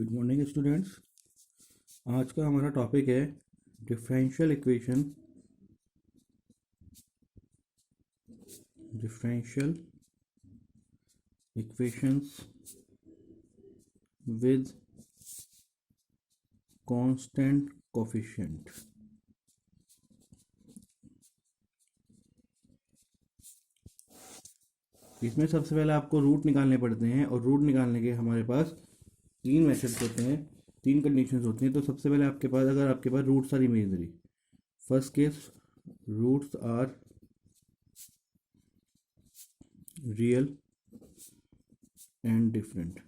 Good morning students. आज का हमारा टॉपिक है differential equation. Differential equations with constant coefficient. इसमें सबसे पहले आपको रूट निकालने पड़ते हैं और रूट निकालने के हमारे पास तीन मेथड्स होते हैं, तीन कंडीशंस होती हैं। तो सबसे पहले आपके पास अगर आपके पास roots are imaginary, first case roots are real and different.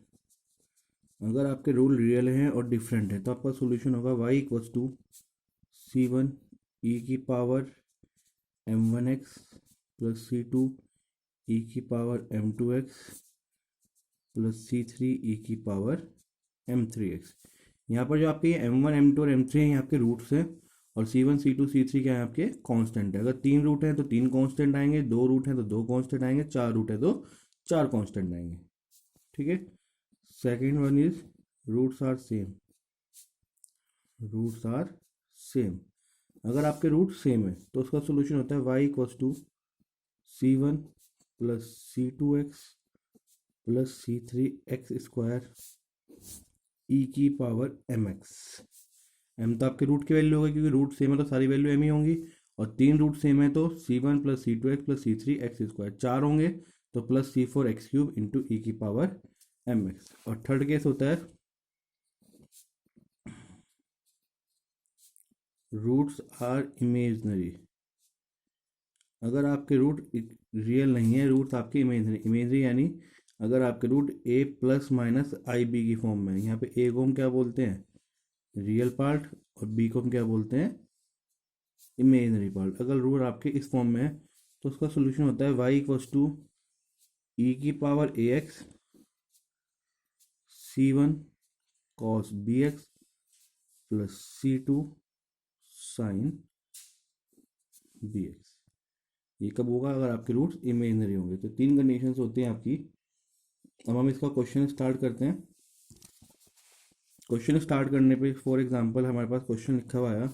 अगर आपके रूल रियल हैं और डिफरेंट है तो आपका सॉल्यूशन होगा y equals to c1 e की power m1x plus c2 e की power m2x plus c3 e की पावर m3x। यहाँ पर जो आपके m1 m2 और m3 हैं, यहाँ आपके रूट्स हैं, और c1 c2 c3 क्या है आपके कांस्टेंट है। अगर तीन रूट हैं तो तीन कांस्टेंट आएंगे, दो रूट हैं तो दो कांस्टेंट आएंगे, चार रूट है तो चार कांस्टेंट आएंगे। ठीक है। Second one is roots are same. Roots are same, अगर आपके रूट सेम है तो उसका सोल्यूशन होता है y equals to c1 plus c2x plus c3x square e की पावर mx। m तो आपके रूट की वैल्यू होगी, क्योंकि रूट सेम है तो सारी वैल्यू m ही होंगी, और तीन रूट सेम है तो c1 plus c2x plus c3x square, चार होंगे तो प्लस c4x क्यूब इंटू ई की पावर mx। और थर्ड केस होता है रूट्स आर इमेजनरी। अगर आपके रूट रियल नहीं है, रूट्स आपके इमेजनरी। इमेजनरी यानी अगर आपके root a plus minus I B की फॉर्म में, यहाँ पे a को हम क्या बोलते हैं रियल पार्ट और b को हम क्या बोलते हैं इमेजनरी पार्ट। अगर रूट आपके इस फॉर्म में है तो उसका सोल्यूशन होता है y इक्वल्स टू ई की power ax c1 cos bx plus c2 sin bx। ये कब होगा? अगर आपके रूट्स इमेजनरी होंगे। तो तीन कंडीशंस होती हैं आपकी। अब हम इसका क्वेश्चन स्टार्ट करते हैं। क्वेश्चन स्टार्ट करने पे फॉर एग्जांपल हमारे पास क्वेश्चन लिखा हुआ है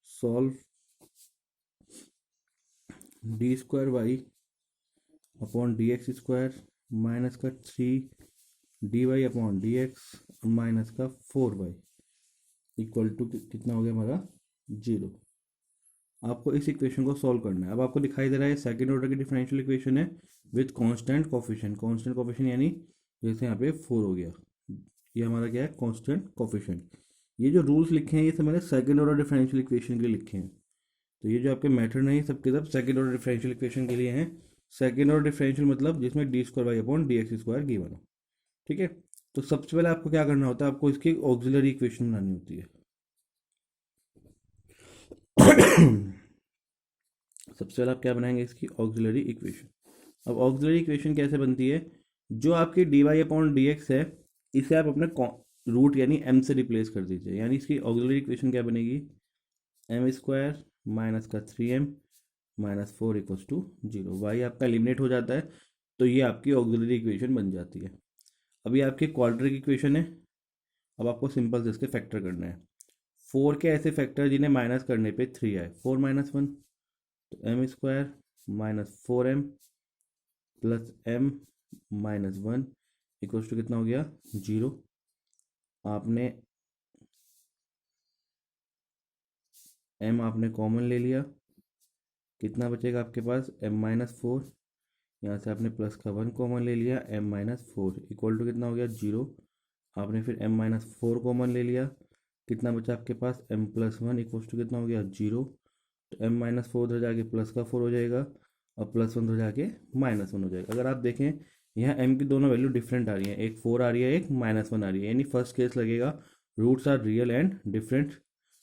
solve D square Y upon D X square minus का 3 dy upon D X minus का 4y इक्वल टू कितना हो गया हमारा 0। आपको इस इक्वेशन को सॉल्व करना है। अब आपको दिखाई दे रहा है सेकंड ऑर्डर की डिफरेंशियल इक्वेशन है with constant coefficient. Constant coefficient यानी जैसे यहाँ पे 4 हो गया, ये हमारा क्या है कांस्टेंट कोफिशिएंट। ये जो रूल्स लिखे हैं ये सब मैंने सेकंड ऑर्डर डिफरेंशियल इक्वेशन के लिए लिखे हैं। तो ये जो आपके मेथड नहीं सबके सब सेकंड ऑर्डर डिफरेंशियल इक्वेशन के लिए हैं। सेकंड ऑर्डर डिफरेंशियल मतलब जिसमें D square Y upon D X square given हो। ठीक है। तो सबसे पहले आपको क्या करना होता है, आपको इसकी ऑक्सिलरी इक्वेशन बनानी होती है। सबसे पहले आप क्या बनाएंगे इसकी ऑक्सिलरी इक्वेशन। अब ऑक्सिलरी इक्वेशन कैसे बनती है? जो आपकी D Y upon D X है इसे आप अपने रूट यानी m से रिप्लेस कर दीजिए, यानी इसकी ऑक्सिलरी इक्वेशन क्या बनेगी m स्क्वायर माइनस का 3m minus 4 equals to 0। Y आपका एलिमिनेट हो जाता है तो ये आपकी ऑक्सिलरी इक्वेशन बन जाती है। अब ये आपकी क्वाड्रेटिक इक्वेशन है। अब आपको सिंपल से इसके फैक्टर करना है। 4 के ऐसे फैक्टर जिन्हें माइनस करने पे 3 आए, 4 माइनस 1 तो m square minus 4m plus m minus 1 equals to कितना हो गया 0। आपने m आपने कॉमन ले लिया, कितना बचेगा आपके पास m माइनस 4। यहाँ से आपने प्लस का 1 कॉमन ले लिया, m माइनस 4 इक्वल टू कितना हो गया 0। आपने फिर m माइनस 4 कॉमन ले लिया, कितना बचा आपके पास m प्लस 1 इक्वल्स टू कितना हो गया 0। तो m माइनस 4 उधर जाके प्लस का 4 हो जाएगा और प्लस 1 उधर जाके माइनस 1 हो जाएगा। अगर आप देखें यहाँ m की दोनों वैल्यू डिफरेंट आ रही है, एक 4 आ रही है एक माइनस 1 आ रही है, यानी फर्स्ट केस लगेगा roots are real and different.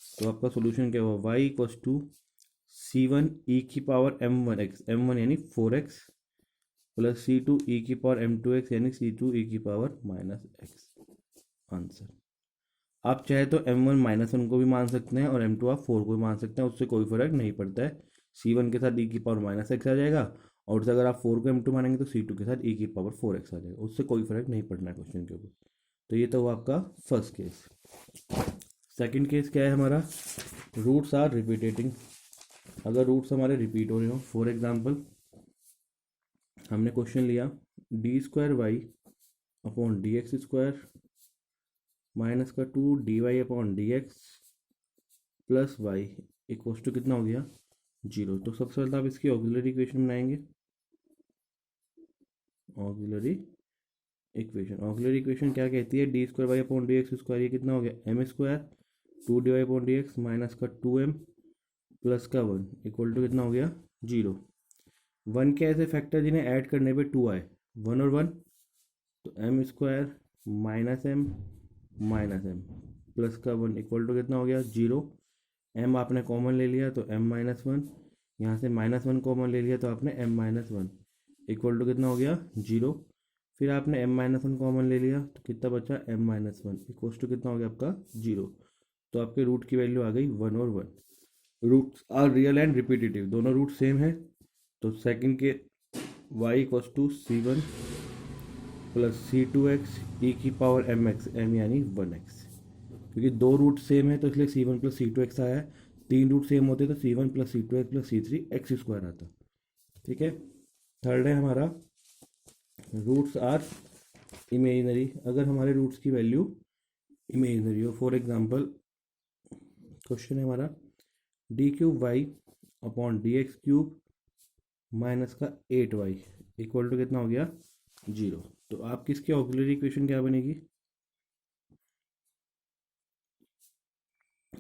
तो आपका सोल्यूशन क्या होगा y equals to c1 e की पावर m1x, m1 यानी 4x प्लस c2 e की पावर m2x यानी c2 e की पावर माइनस x। आंसर। आप चाहे तो m1 माइनस 1 को भी मान सकते हैं और m2 आप 4 को भी मान सकते हैं, उससे कोई फर्क नहीं पड़ता है। c1 के साथ e की पावर माइनस x आ जाएगा और उससे अगर आप 4 को m2 मानेंगे तो c2 के साथ e की पावर 4x आ जाएगा, उससे कोई फर्क नहीं पड़ना है क्वेश्चन के ऊपर। तो ये तो हुआ आपका फर्स्ट केस। सेकंड केस क्या है हमारा, रूट्स आर रिपीटेटिंग। अगर रूट्स हमारे रिपीट हो रहे हो, फॉर एग्जांपल हमने क्वेश्चन लिया D square Y upon D X square minus का 2 D Y upon D X plus Y equals to कितना हो गया 0। तो सबसे पहले आप इसकी ऑक्सिलरी इक्वेशन बनाएंगे। ऑक्सिलरी इक्वेशन क्या कहती है, D square Y upon D X square, ये कितना हो गया M square 2 D Y upon D X minus का 2m प्लस का 1 इक्वल टू कितना हो गया 0। 1 के ऐसे फैक्टर जिन्हें ऐड करने पे 2 आए, 1 और 1, तो M square minus M plus का 1 इक्वल टू कितना हो गया 0। m आपने कॉमन ले लिया तो m-1, यहाँ से -1 कॉमन ले लिया तो आपने m-1 इक्वल टू कितना हो गया 0। फिर आपने m-1 कॉमन ले लिया तो कितना बचा m-1 इक्वल टू कितना हो गया आपका 0। तो आपके रूट की वैल्यू आ गई 1 और 1। Roots are real and repetitive, दोनों रूट सेम है। तो सेकंड के y equal to c1 plus c2x e की पावर mx, m यानी 1x। क्योंकि दो रूट सेम है तो इसलिए c1 प्लस c2x आया है। 3 रूट सेम होते तो c1 plus c2x plus c3x square आता। ठीक है। थर्ड है हमारा रूट्स आर इमेजिनरी। अगर हमारे रूट्स की वैल्यू इमेजिनरी हो, फॉर एग्जांपल क्वेश्चन है हमारा D cube Y upon D X cube minus का 8y इक्वल टू कितना हो गया 0। तो आप किसकी ऑक्सिलरी इक्वेशन क्या बनेगी,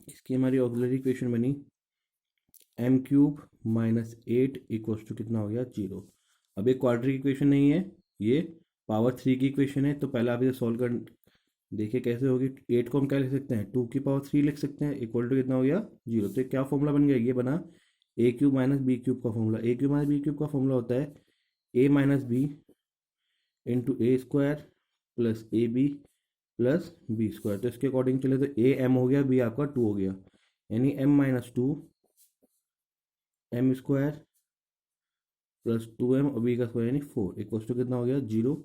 इसकी हमारी ऑक्सिलरी इक्वेशन बनी m cube minus 8 equals to कितना हो गया 0। अब ये क्वाड्रिक इक्वेशन नहीं है, ये पावर 3 की इक्वेशन है। तो पहले आप इसे सॉल्व कर देखिए कैसे होगी। 8 को हम क्या लिख सकते हैं 2 की पावर 3 लिख सकते हैं इक्वल टू कितना हो गया 0। तो क्या फॉर्मूला बन गया, ये बना a cube minus B cube का formula. a cube minus B cube का फॉर्मूला होता है a minus B into A square plus A B plus B square. तो इसके अकॉर्डिंग चले तो a m हो गया, b आपका 2 हो गया, यानी m-2 m square plus 2m और b का स्क्वायर यानी 4 इक्वल्स टू कितना हो गया 0।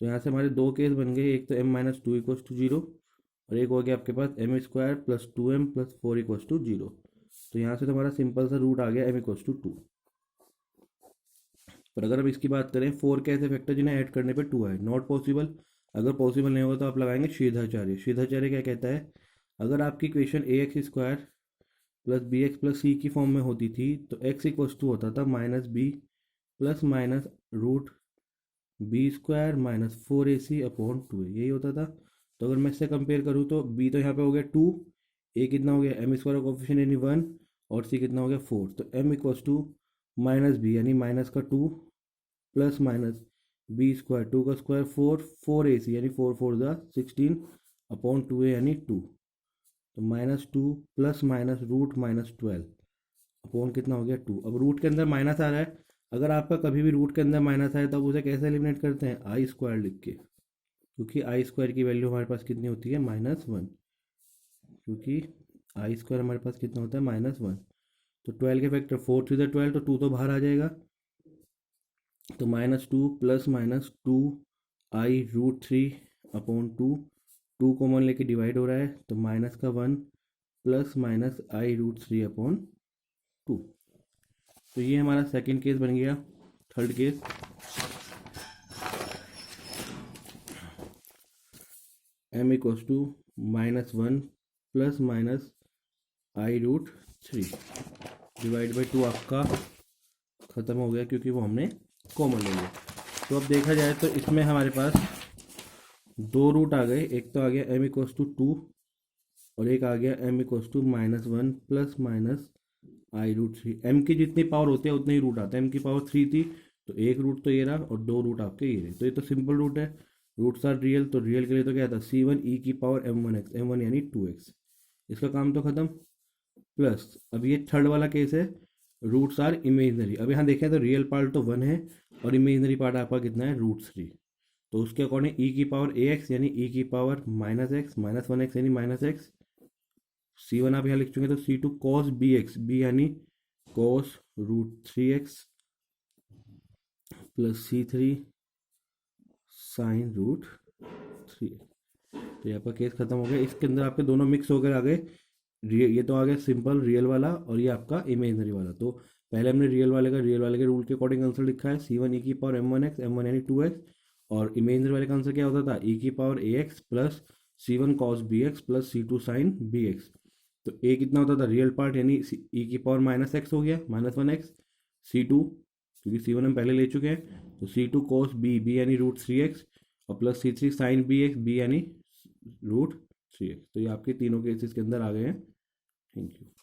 तो यहाँ से हमारे दो केस बन गए, एक तो m-2 इक्वल्स टू 0 और एक हो गया आपके पास m square plus 2m plus 4 equals to 0। तो यहाँ से तो हमारा सिंपल सा रूट आ गया m इक्वल्स टू 2। पर अगर हम इसकी बात करें 4 के ऐसे फैक्टर जिन्हें ऐड करने पे 2 आए, नॉट पॉसिबल। अगर पॉसिबल नहीं होगा तो आप लगाएंगे श्रीधाचार्य। श्रीधाचार्य क्या कहता है, अगर आपकी equation A X square plus B X plus C की फॉर्म में होती थी तो x इक्वल्स टू होता था minus B plus minus root B square minus 4ac upon 2a, यही होता था। तो अगर मैं इससे कंपेयर करूँ तो b तो यहाँ पे हो गया 2, a कितना हो गया m स्क्वायर का कोफिशिएंट यानी 1 और c कितना हो गया 4। तो m equals to minus B यानी माइनस का 2 प्लस माइनस बी स्क्वायर 2 का स्क्वायर 4ac यानी 4 4 ज़ा 16 अपॉन 2a यानी 2। तो -2 प्लस माइनस रूट -12 अपॉन कितना हो गया 2। अब रूट के अंदर माइनस आ रहा है, अगर आपका कभी भी रूट के अंदर माइनस आए तो आप उसे कैसे एलिमिनेट करते हैं, आई स्क्वायर लिख के। क्योंकि आई स्क्वायर की वैल्यू हमारे पास कितनी होती है -1, क्योंकि आई स्क्वायर हमारे पास कितना होता है -1। तो 12 के फैक्टर 4 थ्री द 12, तो 2 तो बाहर आ जाएगा। तो -2 plus minus 2 I root 3 upon 2 common लेके डिवाइड हो रहा है तो माइनस का 1 plus minus I root 3 upon 2। तो ये हमारा सेकंड केस बन गया। Third case m equals to -1 plus minus I root 3 divide by 2 आपका ख़त्म हो गया क्योंकि वो हमने कॉमन ले लिया। तो अब देखा जाए तो इसमें हमारे पास दो रूट आ गए, एक तो आ गया m इक्वल्स टू 2 और एक आ गया m equals to -1 plus minus I root 3। m की जितनी पावर होती है उतने ही रूट आते हैं। m की पावर 3 थी तो एक रूट तो ये रहा और दो रूट आपके ये रहे। तो ये तो सिंपल रूट है, रूट्स आर रियल। तो रियल के लिए तो क्या था c1 e की पावर m1x, m1 यानी 2x, इसका काम तो खत्म। प्लस अब ये थर्ड वाला केस है, रूट्स आर इमेजनरी। अब यहाँ देखें तो रियल पार्ट तो 1 है और इमेजनरी पार्ट आपका कितना है √3। तो उसके अकॉर्डिंग e की पावर ax यानी e की पावर -x -1x यानी -x। c1 आप यहाँ लिख चुके तो c2 cos bx, b यानी cos √3x plus c3 sin √3। तो ये आपका केस खत्म हो गया। इसके अंदर आपके दोनों मिक्स होकर आ गए। ये तो आ गया सिंपल रियल वाला, और ये आपका इमेजनरी वाला। तो पहले हमने रियल वाले के रूल के अकॉर्डिंग आंसर लिखा है, सी वन ई की power M one X, M one यानी टू एक्स। और इमेजनरी वाले का आंसर क्या होता था, ई की power A X plus C one cos B X plus C two sine B X. तो ए कितना होता था, रियल पार्ट यानी ई की पावर माइनस एक्स हो गया, minus one X. C two, क्योंकि सी वन हम पहले ले चुके हैं, तो C two cos B, B यानी रूट थ्री एक्स, और plus C three sine B X, B यानी रूट थ्री एक्स। तो ये आपके तीनों केसेस के अंदर आ गए हैं। Thank you.